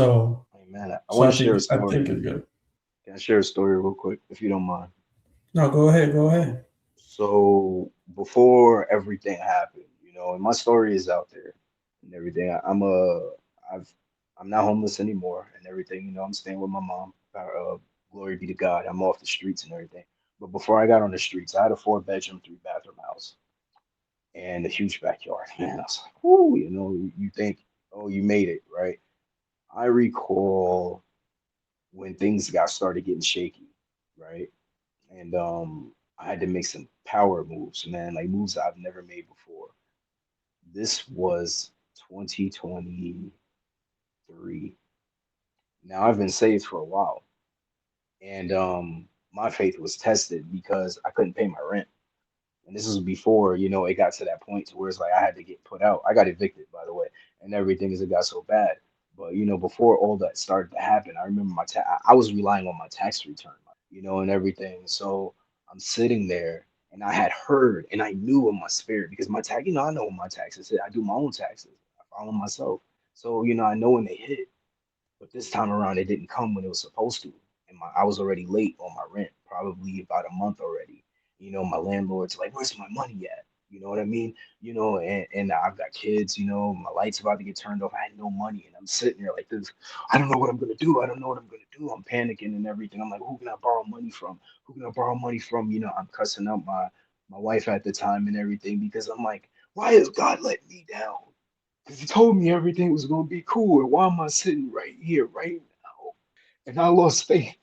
So, Hey man, I so want to share a I story. think you're good. Can I share a story real quick, if you don't mind? No, go ahead, go ahead. So before everything happened, and my story is out there and everything. I've, I'm not homeless anymore and everything. I'm staying with my mom. Glory be to God. I'm off the streets and everything. But before I got on the streets, I had a four-bedroom, three-bathroom house and a huge backyard. Man, I was like, whoo, you think, oh, you made it, right? I recall when things got started getting shaky, right? And I had to make some power moves, man, like moves I've never made before. This was 2023. Now I've been saved for a while, and my faith was tested because I couldn't pay my rent. And this was before, it got to that point to where it's like I had to get put out. I got evicted, by the way, and everything as it got so bad. But before all that started to happen, I remember I was relying on my tax return, and everything. So I'm sitting there, and I had heard, and I knew in my spirit because my tax, I know what my taxes hit. I do my own taxes. I follow myself, so I know when they hit. But this time around, it didn't come when it was supposed to. And I was already late on my rent, probably about a month already. My landlord's like, "Where's my money at?" You know what I mean? And I've got kids, my light's about to get turned off. I had no money. And I'm sitting there like this. I don't know what I'm going to do. I don't know what I'm going to do. I'm panicking and everything. I'm like, who can I borrow money from? Who can I borrow money from? I'm cussing out my wife at the time and everything because I'm like, why is God letting me down? Because he told me everything was going to be cool. And why am I sitting right here, right now? And I lost faith.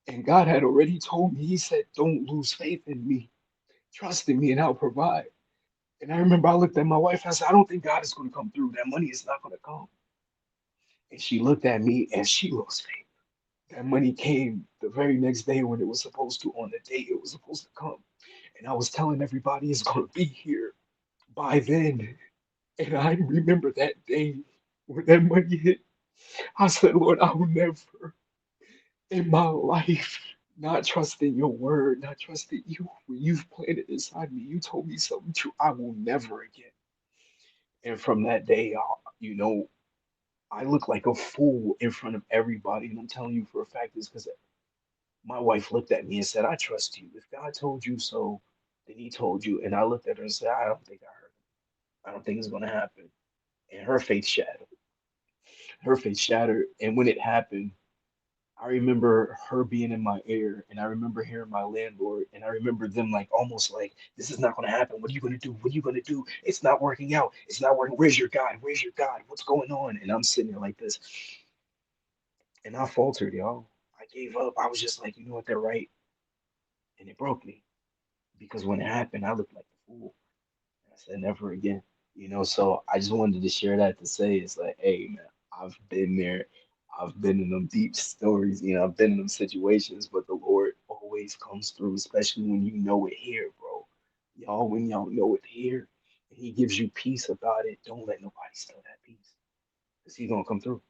And God had already told me, He said, don't lose faith in me. Trust in me and I'll provide. And I remember I looked at my wife and I said, I don't think God is going to come through. That money is not going to come. And she looked at me and she lost faith. That money came the very next day when it was supposed to, on the date it was supposed to come. And I was telling everybody it's going to be here by then. And I remember that day when that money hit. I said, Lord, I will never in my life not trusting your word, not trusting you. When you've planted inside me, you told me something true. I will never again. And from that day, I look like a fool in front of everybody. And I'm telling you for a fact is because my wife looked at me and said, I trust you. If God told you so, then he told you. And I looked at her and said, I don't think I heard him. I don't think it's going to happen. And her faith shattered. Her faith shattered. And when it happened, I remember her being in my ear, and I remember hearing my landlord, and I remember them like almost like, "This is not going to happen. What are you going to do? What are you going to do? It's not working out. It's not working. Where's your God? Where's your God? What's going on?" And I'm sitting there like this, and I faltered, y'all. I gave up. I was just like, you know what? They're right, and it broke me because when it happened, I looked like a fool. I said, never again. So I just wanted to share that to say it's like, hey man, I've been there. I've been in them deep stories, I've been in them situations, but the Lord always comes through, especially when you know it here, bro. Y'all, when y'all know it here and he gives you peace about it, don't let nobody steal that peace. Because he's gonna come through.